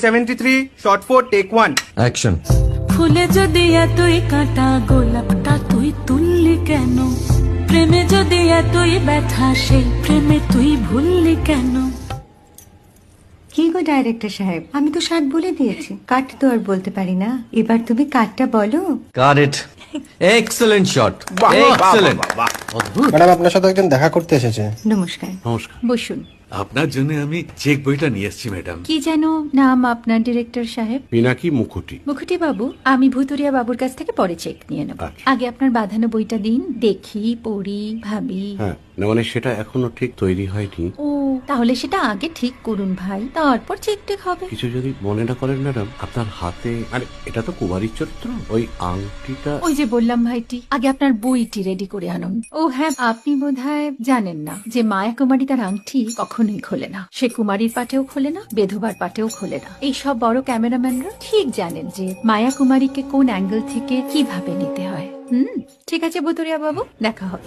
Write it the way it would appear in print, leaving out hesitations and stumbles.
73 shot 4 take 1 action. ফুলে যদি এতই কাঁটা গোলাপটা তুই তুললি কেন? প্রেমে যদি এতই ব্যথা সেই প্রেমে তুই ভুললি কেন? কি গো ডাইরেক্টর সাহেব, আমি তো 60 বলে দিয়েছি, কাট তো আর বলতে পারি না, এবার তুমি কাটটা বলো। Got it. Excellent shot, excellent. Madam আপনার সাথে একজন দেখা করতে এসেছে। নমস্কার, নমস্কার। বসুন। আপনার জন্য আমি চেক বইটা নিয়ে এসেছি ম্যাডাম। কি যেন নাম আপনার ডিরেক্টর সাহেব? পিনাকি মুখোটি। মুখুটি বাবু, আমি ভুতুরিয়া বাবুর কাছ থেকে পরে চেক নিয়ে নেব। আচ্ছা। আগে আপনার বাঁধানো বইটা দিন, দেখি, পড়ি, ভাবি। হ্যাঁ, না মানে সেটা এখনো ঠিক তৈরি হয়নি। ও, তাহলে সেটা আগে ঠিক করুন ভাই, তারপর চেক টেক হবে। কিছু যদি মনে না করেন ম্যাডাম, আপনার হাতে, আরে এটা তো কুমারীর চরিত্র, ওই আংটিটা। ওই যে বললাম ভাইটি, আগে আপনার বইটি রেডি করে আনুন। ও হ্যাঁ, আপনি বোধহয় জানেন না যে মায়া কুমারী তার আংটি কখনোই খোলে না। সে কুমারীর পাটেও খোলে না, বেধবার পাটেও খোলে না। এই সব বড় ক্যামেরাম্যানরা ঠিক জানেন যে মায়া কুমারীকে কোন অ্যাঙ্গেল থেকে কিভাবে নিতে হয়। ঠিক আছে ভুতুরিয়া বাবু, দেখা হবে।